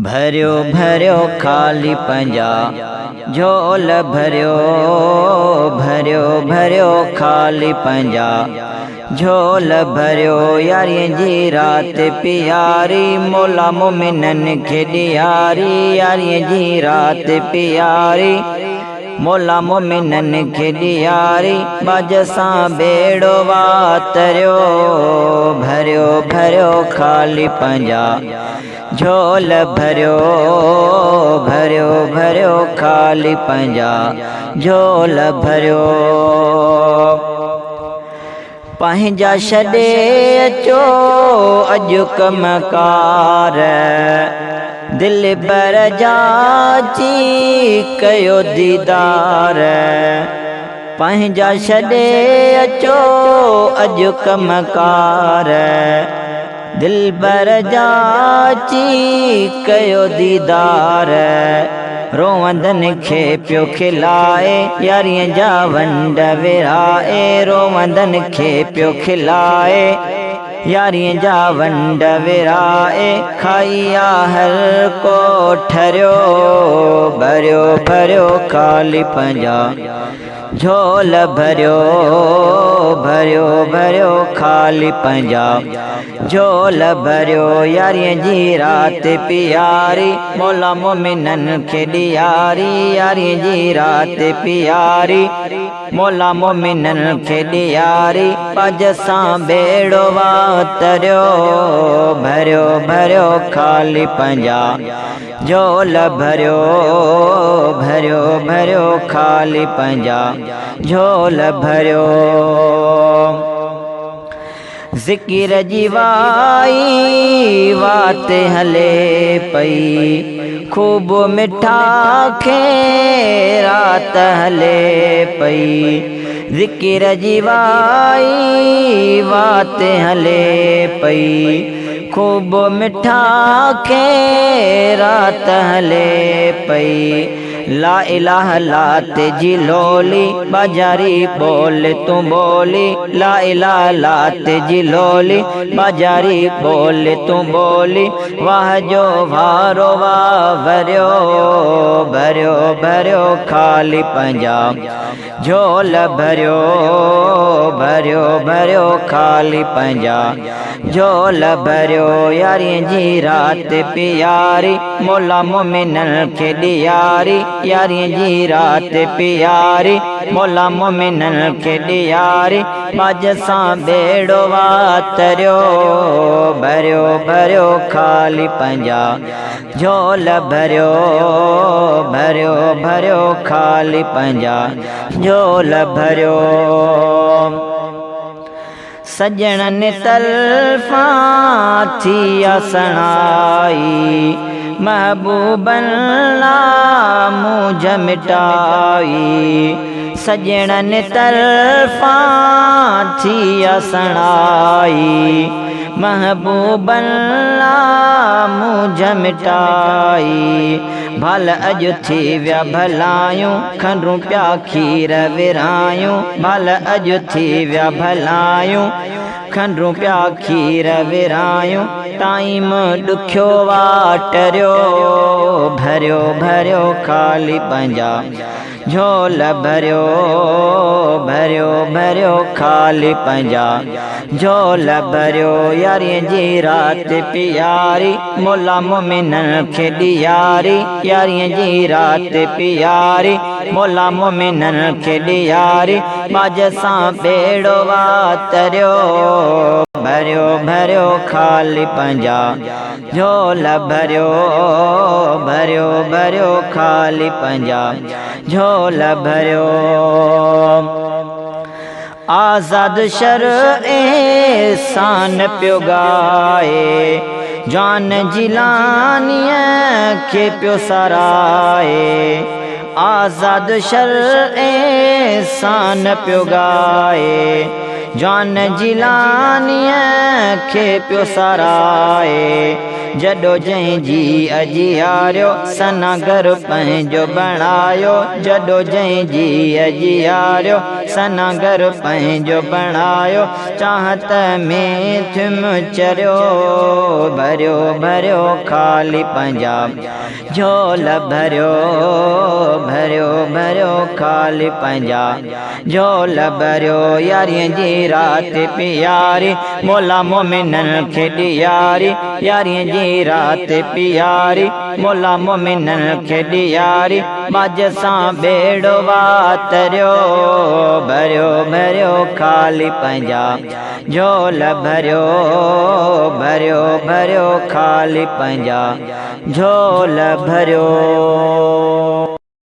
भरियो भरियो खाली पंजा झोल भरियो भरियो भरियो खाली पंजा झोल भरियो यारी जी रात प्यारी मौला मोमिनन खे ॾियारी यारी जी रात प्यारी मौला मोमिनन खे ॾियारी बाज सां बेड़ो वातरियो भरियो भरियो खाली पंजा झोल भरियो भरियो भरियो खाली पंजा झोल भरियो पंहिंजा छॾे अचो अॼु कमकार दिल बर जाची कयो दीदार पंहिंजा छॾे अचो अॼु कमकार दिल बर जाची कयो दीदार रोवंदन खे पियो खिलाए यारीअ जा वंड विराए रोवंदन खे पियो खिलाए यारीअ जा वंड विराए खाइया हर को ठरियो भरियो भरियो खाली पंजा झोल भरियो भरियो भरियो खाली पंजा झोल भरियो यारीअ जी रात प्यारी मौला मोमिनन खे ॾियारी यारीअ जी रात प्यारी मौला मोमिनन खे ॾियारी पज सां बेड़ो वातरियो भरियो भरियो खाली पंजा झोल भरियो भरियो भरियो खाली पंजा झोल भरियो ज़िकिर जी वाई वात हले पई खूब मिठा खेरात हले पई ज़िकिर जी वाई वात हले पई खूब मिठा खेरात हले पई ला इलाहा ला तेजी लोली बाजारी बोल तू बोली ला इलाहा ला तेजी लोली बाजारी बोल तू बोली वाह जो वारो वाह भरियो भरियो भरियो खाली पंजा झोल भरियो भरियो भरियो खाली पंजा झोल भरियो यारी जी रात प्यारी मौला मोमिनन खे ॾियारी यारी जी रात प्यारी मौला मोमिनन खे ॾियारी बाज सां बेड़ो वातरियो भरियो भरियो खाली पंजा झोल भरियो भरियो भरियो खाली पंजा झोल भरियो सजणन तल्फा थी असणाई महबूबन ला मूंझ मिटाई सजणन तल्फा थी असणाई महबूबन ला मूंझ मिटाई भल अॼु थी विया भलायूं खंडूं पिया खीर विरायूं भल अॼु थी विया भलायूं खंडूं पिया खीर विरायूं टाइम ॾुखियो वाटरियो भरियो भरियो खाली पंजा झोल भरियो भरियो भरियो खाली पंजा झोल भरियो यारी जी रात प्यारी मौला मोमिनन खे ॾियारी यारी जी रात प्यारी मौला मोमिनन खे ॾियारी बाज सां बेड़ो वातरियो भरियो भरियो खाली पंजा झोल भरियो भरियो भरियो खाली पंजा झोल भरियो आज़ाद शर एहसान पियो गाए जान जिलानीअ खे पियो सराए आज़ाद शर एहसान पियो गाए जान जिलानीअ खे पियो सराए जॾो जंहिंजी अजियारियो सनागर पंहिंजो बणायो जॾो जंहिंजी अजियारियो सनागर पंहिंजो बणायो चाहत में थिम चरियो भरियो भरियो खाली पंजाब झोल भरियो भरियो भरियो खाली पंजाब झोल भरियो यारिय जी रात प्यारी मौला मोमिनन खे ॾियारी यारिय जी रात प्यारी मौला मोमिनन खे ॾियारी मज सां बेड़ो वातरियो भरियो भरियो खाली पंजाब झोल भरियो भरियो भरियो खाली पंजाब झोल भरियो।